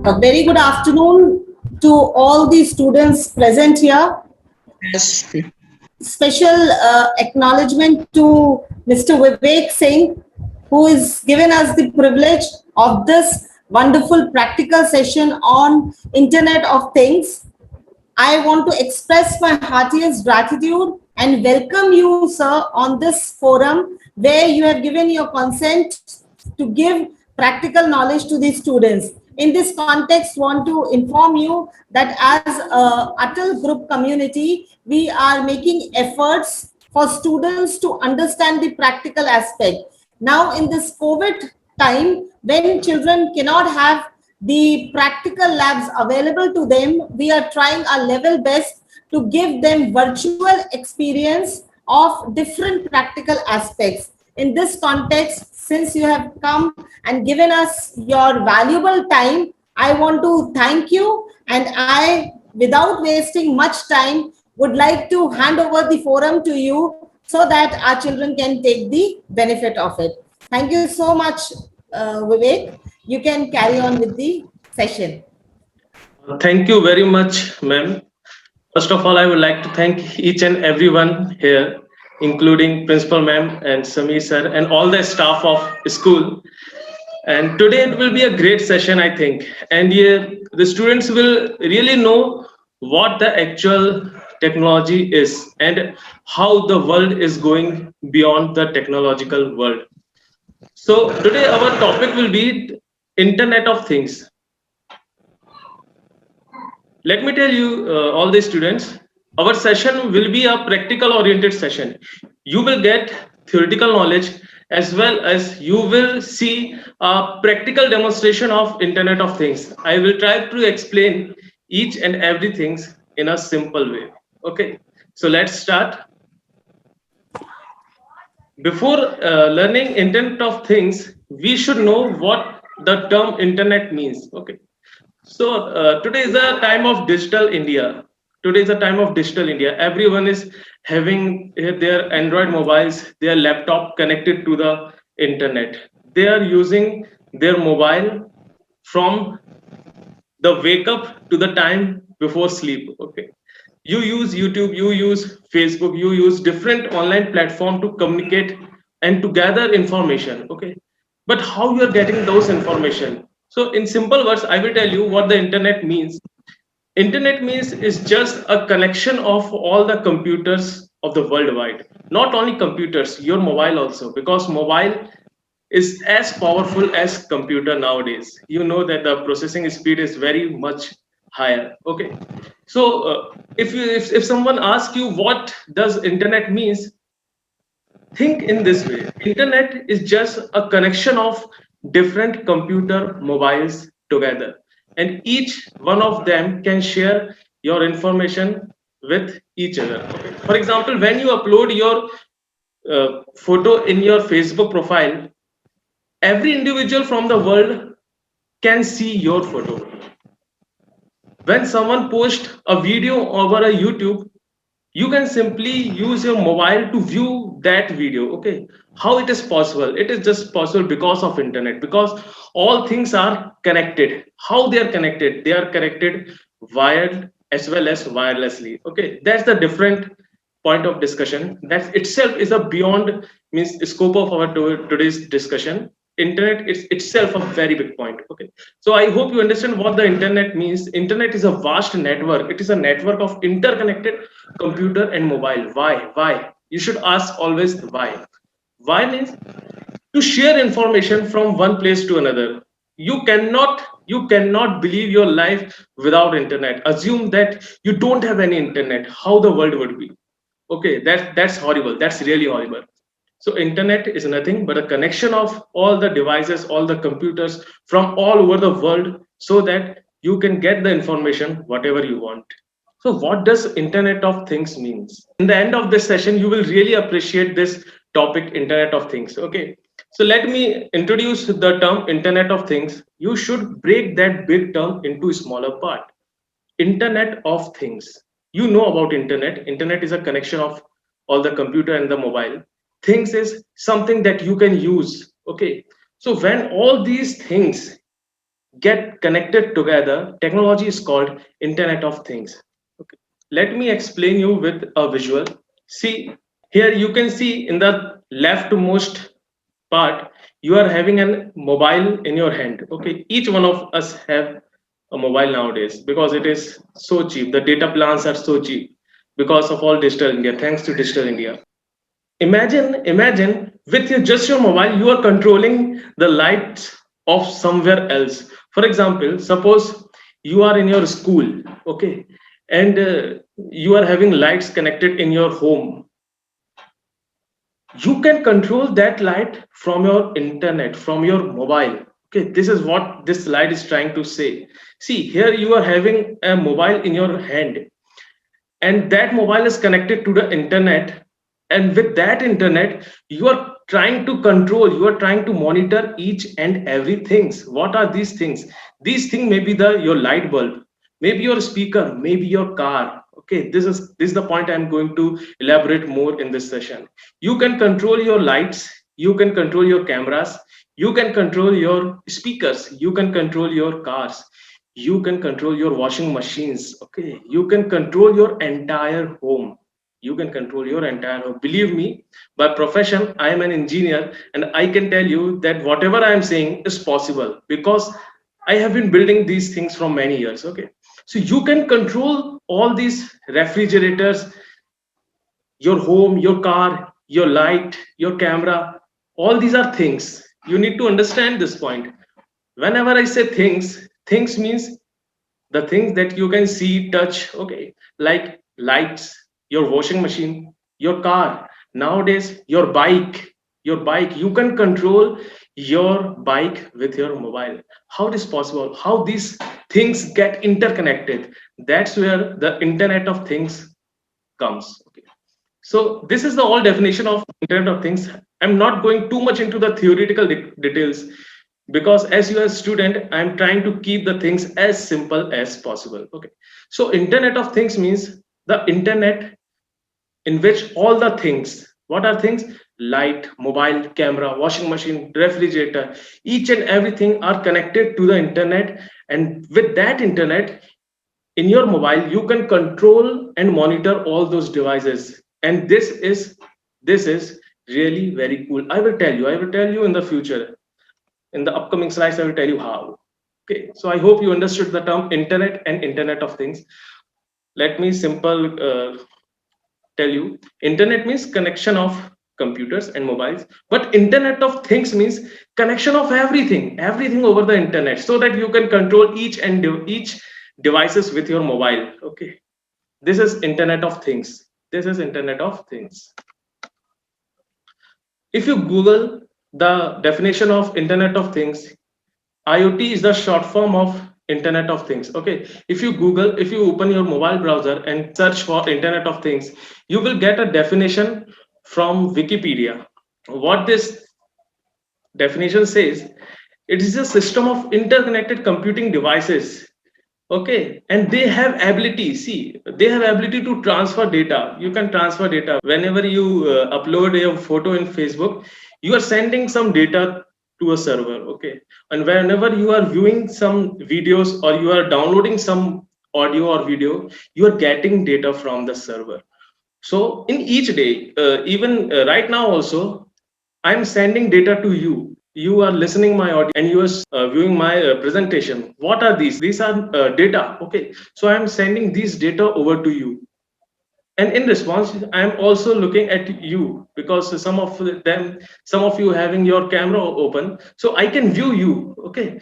A very good afternoon to all the students present here. Yes. Special acknowledgement to Mr. Vivek Singh, who is given us the privilege of this wonderful practical session on Internet of Things. I want to express my heartiest gratitude and welcome you, sir, on this forum where you have given your consent to give practical knowledge to the students. In this context, want to inform you that as a Atal Group community, we are making efforts for students to understand the practical aspect. Now, in this COVID time, when children cannot have the practical labs available to them, we are trying our level best to give them virtual experience of different practical aspects. In this context, since you have come and given us your valuable time, I want to thank you, and I, without wasting much time, would like to hand over the forum to you so that our children can take the benefit of it. Thank you so much, Vivek. You can carry on with the session. Thank you very much, ma'am. First of all, I would like to thank each and everyone here, including Principal ma'am and Sami sir and all the staff of school. And today it will be a great session, I think. And the students will really know what the actual technology is and how the world is going beyond the technological world. So today our topic will be Internet of Things. Let me tell you, all the students, our session will be a practical oriented session. You will get theoretical knowledge as well as you will see a practical demonstration of Internet of Things. I will try to explain each and everything in a simple way. Okay, so let's start. Before learning Internet of Things, we should know what the term Internet means. Okay, so today is a time of digital India. Today is a time of digital India. Everyone is having their Android mobiles, their laptop connected to the internet. They are using their mobile from the wake up to the time before sleep. Okay. You use YouTube, you use Facebook, you use different online platform to communicate and to gather information. Okay. But how you are getting those information? So in simple words, I will tell you what the internet means. Internet means is just a connection of all the computers of the worldwide. Not only computers, your mobile also, because mobile is as powerful as computer nowadays. You know that the processing speed is very much higher. Okay, so if someone asks you what does internet means, think in this way: internet is just a connection of different computer mobiles together, and each one of them can share your information with each other. Okay? For example, when you upload your photo in your Facebook profile, every individual from the world can see your photo. When someone posts a video over a YouTube, you can simply use your mobile to view that video. Okay, how it is possible? It is just possible because of internet, because all things are connected. How they are connected? They are connected wired as well as wirelessly. Okay, that's the different point of discussion. That itself is a beyond means scope of our today's discussion. Internet is itself a very big point. Okay, so I hope you understand what the internet means. Internet is a vast network. It is a network of interconnected computer and mobile. Why you should ask always why means to share information from one place to another. You cannot believe your life without internet. Assume that you don't have any internet, how the world would be. Okay, that's horrible. That's really horrible. So internet is nothing but a connection of all the devices, all the computers from all over the world, so that you can get the information whatever you want. So what does Internet of Things means? In the end of this session, you will really appreciate this topic, Internet of Things. Okay. So let me introduce the term Internet of Things. You should break that big term into a smaller part. Internet of Things. You know about Internet. Internet is a connection of all the computer and the mobile. Things is something that you can use. Okay. So when all these things get connected together, technology is called Internet of Things. Okay. Let me explain you with a visual. See, here you can see in the leftmost part, you are having a mobile in your hand. Okay, each one of us have a mobile nowadays because it is so cheap. The data plans are so cheap because of all digital India. Thanks to digital India. Imagine with just your mobile, you are controlling the lights of somewhere else. For example, suppose you are in your school, okay, and you are having lights connected in your home. You can control that light from your internet, from your mobile. Okay, this is what this slide is trying to say. See, here you are having a mobile in your hand, and that mobile is connected to the internet, and with that internet you are trying to control, you are trying to monitor each and every things. What are these things? These things may be the your light bulb, maybe your speaker, maybe your car. Okay, this is the point I'm going to elaborate more in this session. You can control your lights, you can control your cameras, you can control your speakers, you can control your cars, you can control your washing machines. Okay, you can control your entire home, you can control your entire home. Believe me, by profession I am an engineer, and I can tell you that whatever I am saying is possible because I have been building these things from many years. Okay, so you can control all these refrigerators, your home, your car, your light, your camera. All these are things. You need to understand this point. Whenever I say things, things means the things that you can see, touch. Okay, like lights, your washing machine, your car. Nowadays, your bike, you can control your bike with your mobile. How it is possible? How these things get interconnected? That's where the Internet of Things comes. Okay, so this is the all definition of Internet of Things. I'm not going too much into the theoretical details because as you are a student, I'm trying to keep the things as simple as possible. Okay, so Internet of Things means the internet in which all the things, what are things? Light, mobile, camera, washing machine, refrigerator, each and everything are connected to the internet, and with that internet in your mobile you can control and monitor all those devices. And this is really very cool. I will tell you in the future, in the upcoming slides I will tell you how. Okay, so I hope you understood the term internet and Internet of Things. Let me simple tell you. Internet means connection of computers and mobiles, but Internet of Things means connection of everything over the internet, so that you can control each devices with your mobile. Okay, this is Internet of Things. This is Internet of Things. If you Google the definition of Internet of Things, IoT is the short form of Internet of Things. Okay, if you open your mobile browser and search for Internet of Things, you will get a definition from Wikipedia. What this definition says, it is a system of interconnected computing devices. Okay, and they have ability, see, they have ability to transfer data. You can transfer data whenever you upload a photo in Facebook, you are sending some data to a server. Okay, and whenever you are viewing some videos or you are downloading some audio or video, you are getting data from the server. So in each day, even right now also, I'm sending data to you. You are listening my audio and you are viewing my presentation. What are these? These are data. Okay, so I'm sending these data over to you. And in response, I'm also looking at you because some of you having your camera open, so I can view you. Okay,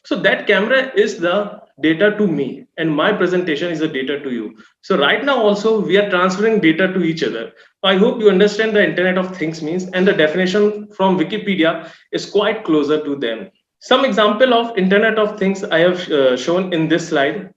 so that camera is the data to me, and my presentation is the data to you. So right now also we are transferring data to each other. I hope you understand the Internet of Things means, and the definition from Wikipedia is quite closer to them. Some example of Internet of Things I have shown in this slide.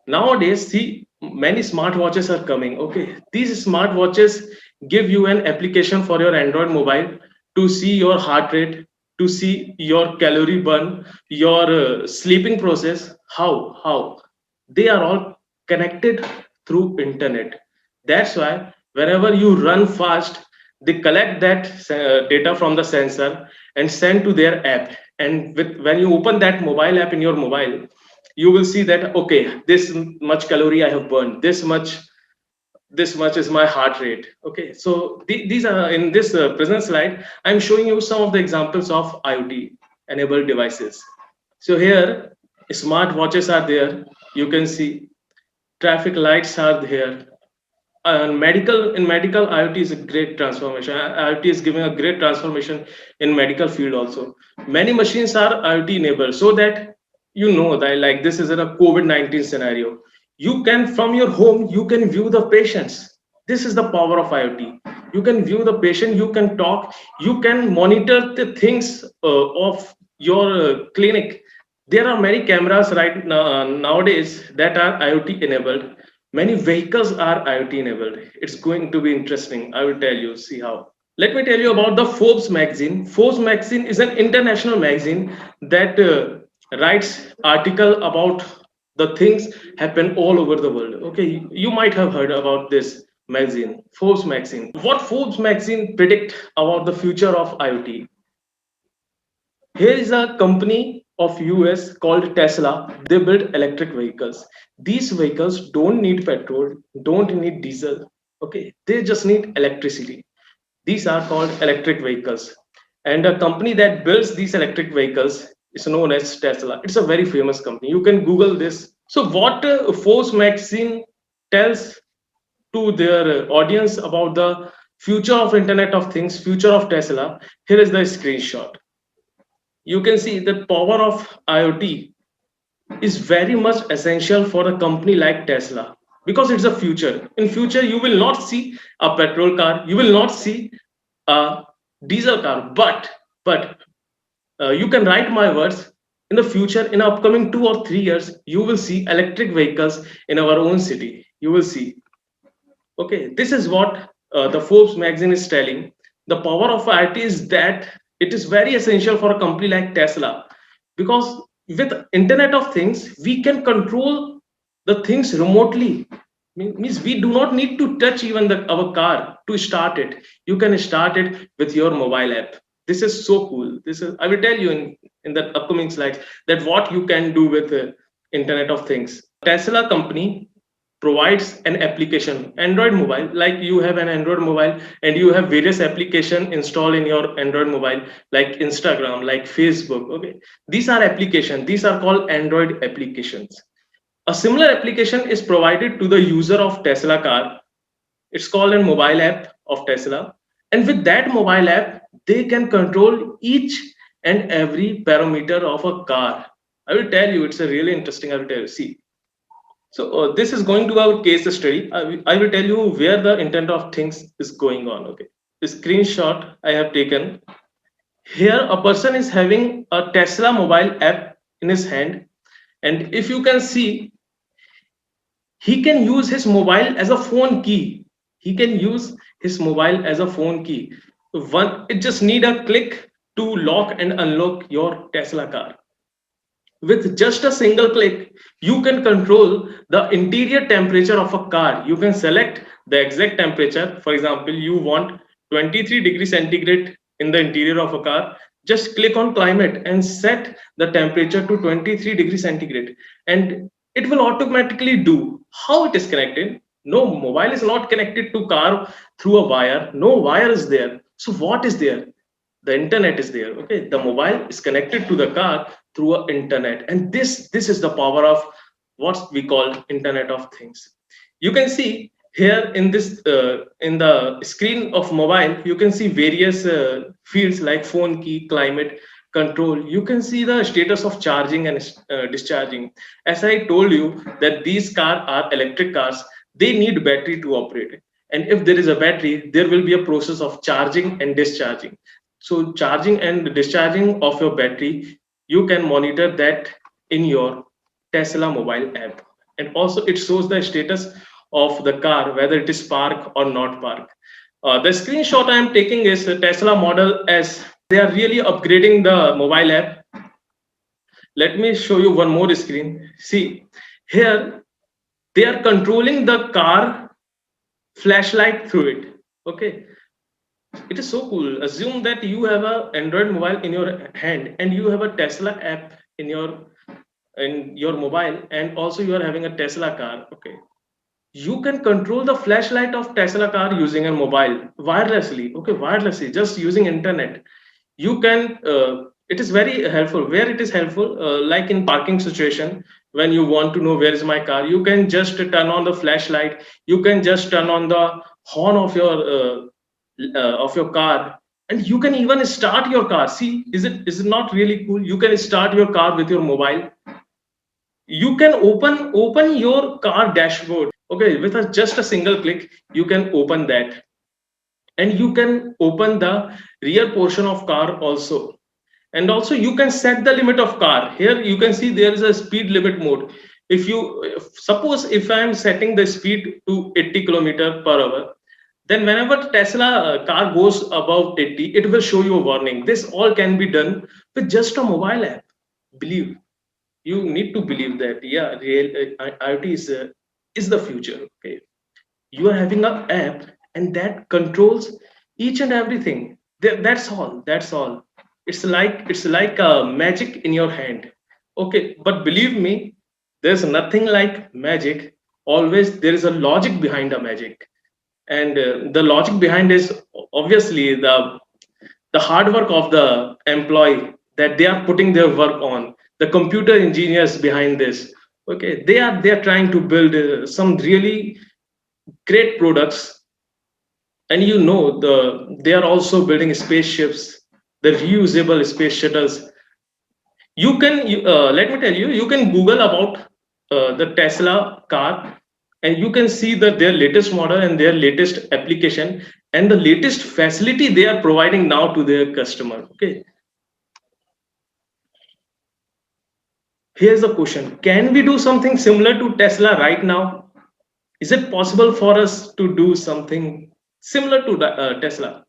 Nowadays, see, many smartwatches are coming. Okay, these smartwatches give you an application for your Android mobile to see your heart rate, to see your calorie burn, your sleeping process. How they are all connected through internet. That's why wherever you run fast, they collect that data from the sensor and send to their app. And when you open that mobile app in your mobile, you will see that, okay, this much calorie I have burned, this much is my heart rate. Okay, so these are in this present slide. I'm showing you some of the examples of IoT enabled devices. So here, smart watches are there. You can see traffic lights are there. And medical IoT is a great transformation. IoT is giving a great transformation in medical field also. Many machines are IoT enabled, so that you know that, like, this is in a COVID-19 scenario. You can, from your home, you can view the patients. This is the power of IoT. You can view the patient, you can talk, you can monitor the things of your clinic. There are many cameras right now, nowadays, that are IoT enabled. Many vehicles are IoT enabled. It's going to be interesting. I will tell you, see how. Let me tell you about the Forbes magazine. Forbes magazine is an international magazine that writes article about the things happen all over the world. Okay, you might have heard about this magazine, Forbes magazine. What Forbes magazine predict about the future of IoT? Here is a company of US called Tesla. They build electric vehicles. These vehicles don't need petrol, don't need diesel. Okay, they just need electricity. These are called electric vehicles. And a company that builds these electric vehicles is known as Tesla. It's a very famous company. You can Google this. So, what Forbes magazine tells to their audience about the future of Internet of Things, future of Tesla, here is the screenshot. You can see the power of IoT is very much essential for a company like Tesla, because it's a future. In future, you will not see a petrol car, you will not see a diesel car, but you can write my words. In the future, in upcoming 2 or 3 years, you will see electric vehicles in our own city. You will see. Okay, this is what the Forbes magazine is telling. The power of IoT is that it is very essential for a company like Tesla, because with Internet of Things, we can control the things remotely. Means we do not need to touch even our car to start it. You can start it with your mobile app. This is so cool. This is, I will tell you in the upcoming slides, that what you can do with Internet of Things. Tesla company provides an application, Android mobile. Like, you have an Android mobile and you have various application installed in your Android mobile, like Instagram, like Facebook. Okay, these are applications, these are called Android applications. A similar application is provided to the user of Tesla car. It's called a mobile app of Tesla, and with that mobile app, they can control each and every parameter of a car. I will tell you, it's a really interesting. I will tell you, see. So this is going to our case study. I will tell you where the Internet of Things is going on. Okay, the screenshot I have taken here. A person is having a Tesla mobile app in his hand, and if you can see, he can use his mobile as a phone key. He can use his mobile as a phone key. It just need a click to lock and unlock your Tesla car. With just a single click, you can control the interior temperature of a car. You can select the exact temperature. For example, you want 23 degrees centigrade in the interior of a car. Just click on climate and set the temperature to 23 degrees centigrade, and it will automatically do. How it is connected? No, mobile is not connected to car through a wire. No wire is there. So what is there? The internet is there. Okay, the mobile is connected to the car through a internet, and this is the power of what we call Internet of Things. You can see here in this in the screen of mobile, you can see various fields like phone key, climate control. You can see the status of charging and discharging. As I told you, that these cars are electric cars, they need battery to operate, and if there is a battery, there will be a process of charging and discharging. So charging and discharging of your battery, you can monitor that in your Tesla mobile app. And also it shows the status of the car, whether it is parked or not parked. The screenshot I am taking is a Tesla Model S. They are really upgrading the mobile app. Let me show you one more screen. See, here they are controlling the car flashlight through it. Okay. It is so cool. Assume that you have a Android mobile in your hand and you have a Tesla app in your mobile, and also you are having a Tesla car. Okay, you can control the flashlight of Tesla car using a mobile wirelessly. Okay, wirelessly, just using internet. You can. It is very helpful. Where it is helpful, like in parking situation, when you want to know where is my car, you can just turn on the flashlight. You can just turn on the horn of your car, and you can even start your car. See, is it not really cool? You can start your car with your mobile. You can open your car dashboard. Okay, with just a single click you can open that, and you can open the rear portion of car also. And also you can set the limit of car. Here you can see there is a speed limit mode. Suppose if I am setting the speed to 80 kilometer per hour, then whenever Tesla car goes above 80, it will show you a warning. This all can be done with just a mobile app. Believe, you need to believe that, yeah, real IoT is the future. Okay, you are having an app and that controls each and everything. That's all. That's all. It's like a magic in your hand. Okay, but believe me, there's nothing like magic. Always there is a logic behind a magic, and the logic behind is obviously the hard work of the employee that they are putting their work on, the computer engineers behind this. Okay, they are trying to build some really great products. And they are also building spaceships, the reusable space shuttles. Let me tell you, you can Google about the Tesla car, and you can see that their latest model and their latest application and the latest facility they are providing now to their customer. Okay, here's the question: can we do something similar to Tesla right now? Is it possible for us to do something similar to Tesla?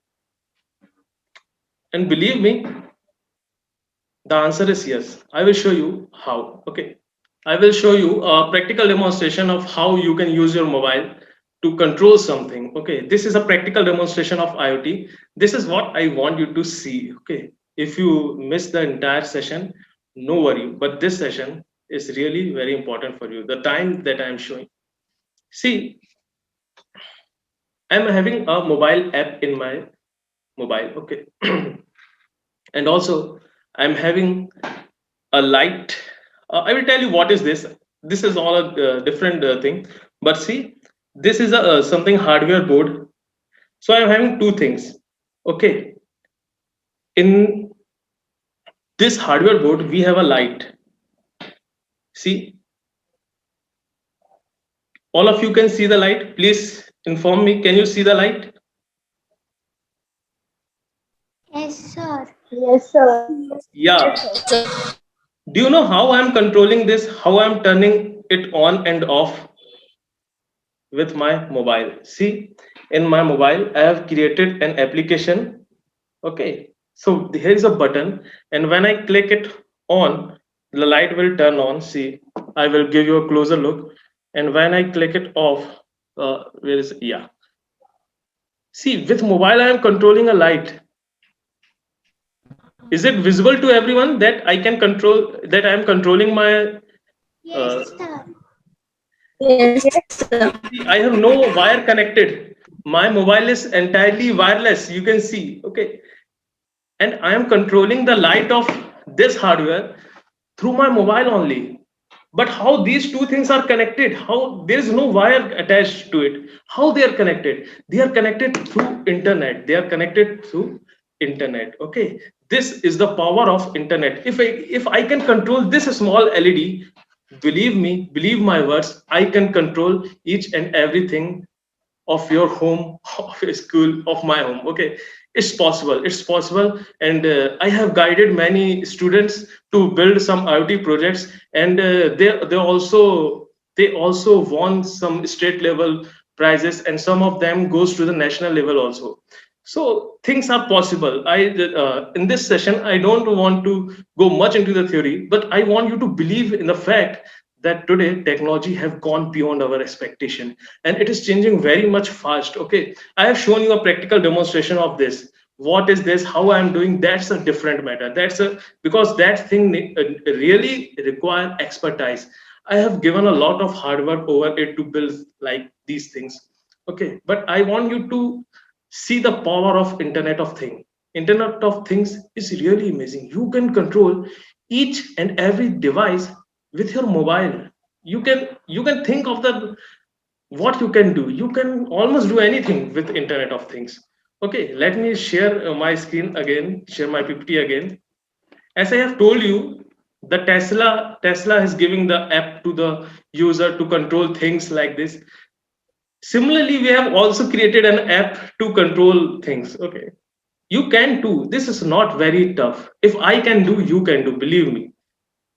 And believe me, the answer is yes. I will show you how. Okay. I will show you a practical demonstration of how you can use your mobile to control something. Okay. This is a practical demonstration of IoT. This is what I want you to see. Okay. If you miss the entire session, no worry. But this session is really very important for you. The time that I'm showing. See, I'm having a mobile app in my mobile. Okay. And also, I'm having a light. I will tell you what is this. This is all a different thing. But see, this is a something hardware board. So I'm having two things. Okay, in this hardware board we have a light. See, all of you can see the light. Please inform me. Can you see the light? Yes, sir. Yes, sir. Yeah. Do you know how I'm controlling this? How I'm turning it on and off? With my mobile. See, in my mobile, I have created an application. Okay, so here is a button, and when I click it on, the light will turn on. See, I will give you a closer look, and when I click it off, where is yeah? See, with mobile, I am controlling a light. Is it visible to everyone that I can control that I am controlling my? Uh, Yes, sir. Yes, sir. I have no wire connected. My mobile is entirely wireless. You can see. Okay, and I am controlling the light of this hardware through my mobile only. But how these two things are connected? How there is no wire attached to it? How they are connected? They are connected through internet. They are connected through internet. Okay, this is the power of internet. If I can control this small LED, believe me, believe my words, I can control each and everything of your home, of your school, of my home. Okay, it's possible. It's possible, and I have guided many students to build some IoT projects, and they also won some state level prizes, and some of them goes to the national level also. So things are possible. In this session I don't want to go much into the theory, but I want you to believe in the fact that today technology have gone beyond our expectation, and it is changing very much fast. Okay, I have shown you a practical demonstration of this. What is this? How I am doing? That's a different matter. That's a because that thing really require expertise. I have given a lot of hard work over it to build like these things. Okay, but I want you to see the power of Internet of Things. Internet of Things is really amazing. You can control each and every device with your mobile. You can think of the what you can do. You can almost do anything with Internet of Things. Okay, let me share my screen again, share my PPT again. As I have told you, the Tesla is giving the app to the user to control things like this. Similarly, we have also created an app to control things. Okay, you can too. This is not very tough. If I can do, you can do. Believe me,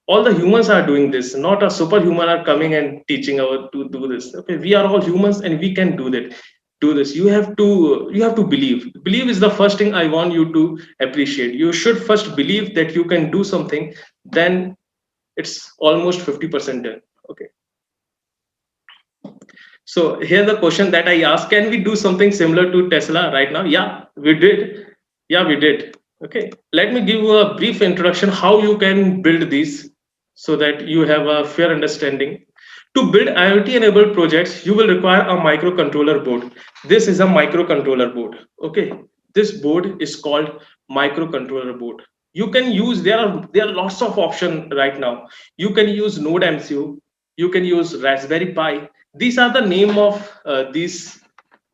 all the humans are doing this. Not a superhuman are coming and teaching our to do this. Okay, we are all humans and we can do that. Do this. You have to believe. Believe is the first thing I want you to appreciate. You should first believe that you can do something. Then it's almost 50% done. Okay. So here the question that I asked, can we do something similar to Tesla right now? Yeah, we did. Yeah, we did. Okay. Let me give you a brief introduction how you can build these so that you have a fair understanding. To build IoT enabled projects, you will require a microcontroller board. This is a microcontroller board. Okay. This board is called microcontroller board. You can use there are lots of options right now. You can use Node MCU, you can use Raspberry Pi. These are the name of these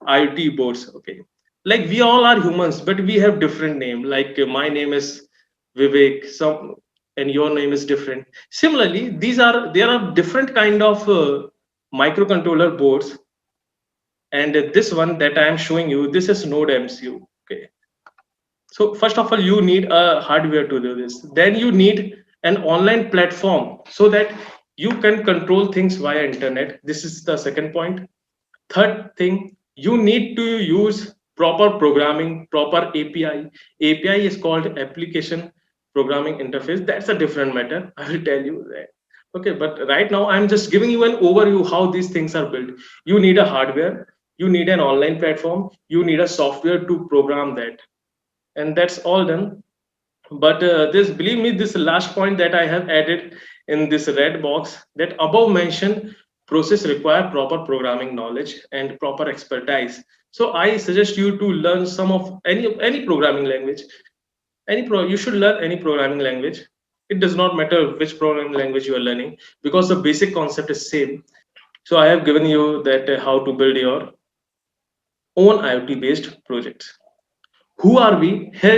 IoT boards. Okay, like we all are humans, but we have different name. Like my name is Vivek, some and your name is different. Similarly, there are different kind of microcontroller boards, and this one that I am showing you, this is Node MCU. Okay, so first of all, you need a hardware to do this. Then you need an online platform so that you can control things via internet. This is the second point. Third thing, you need to use proper programming, proper API. API is called application programming interface. That's a different matter. I will tell you that. Okay, but right now I'm just giving you an overview how these things are built. You need a hardware, you need an online platform, you need a software to program that, and that's all done. But this, believe me, this last point that I have added in this red box, that above mentioned process require proper programming knowledge and proper expertise. So I suggest you to learn some of any programming language. You should learn any programming language. It does not matter which programming language you are learning, because the basic concept is same. So I have given you that how to build your own IoT based projects. Who are we? Here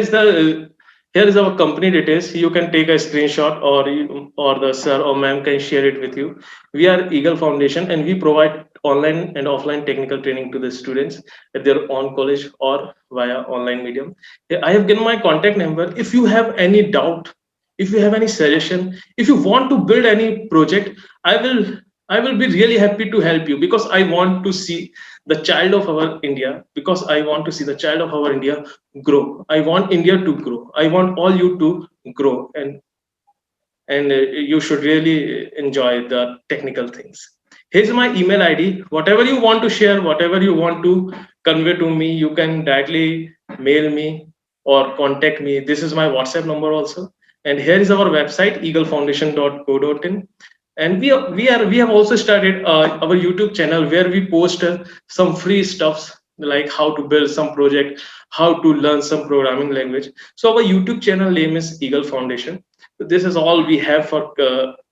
is our company details. You can take a screenshot, or the sir or ma'am can share it with you. We are Eagle Foundation, and we provide online and offline technical training to the students at their own college or via online medium. I have given my contact number. If you have any doubt, if you have any suggestion, if you want to build any project, I will be really happy to help you, because I want to see the child of our India, because I want to see the child of our India grow. I want India to grow. I want all you to grow, and you should really enjoy the technical things. Here's my email ID. Whatever you want to share, whatever you want to convey to me, you can directly mail me or contact me. This is my WhatsApp number also. And here is our website, eaglefoundation.co.in. And we have also started our YouTube channel, where we post some free stuffs, like how to build some project, how to learn some programming language. So our YouTube channel name is Eagle Foundation. This is all we have for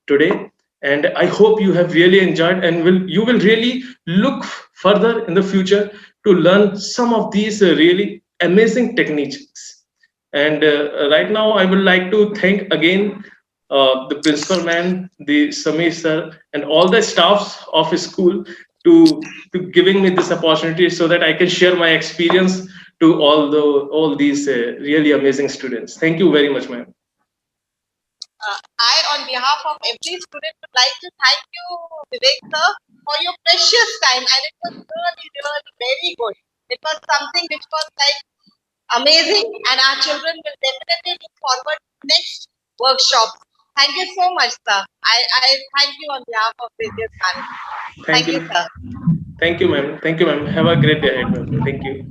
today, and I hope you have really enjoyed, and you will really look further in the future to learn some of these really amazing techniques. And right now I would like to thank again the principal man, the Samir sir, and all the staffs of his school to giving me this opportunity, so that I can share my experience to all these really amazing students. Thank you very much, ma'am. I, on behalf of every student, would like to thank you, Vivek sir, for your precious time, and it was really, really very good. It was something which was like amazing, and our children will definitely look forward to next workshop. Thank you so much, sir. I thank you on behalf of Radius Management. Thank you, sir. Thank you, ma'am. Thank you, ma'am. Have a great day ahead, ma'am. Thank you.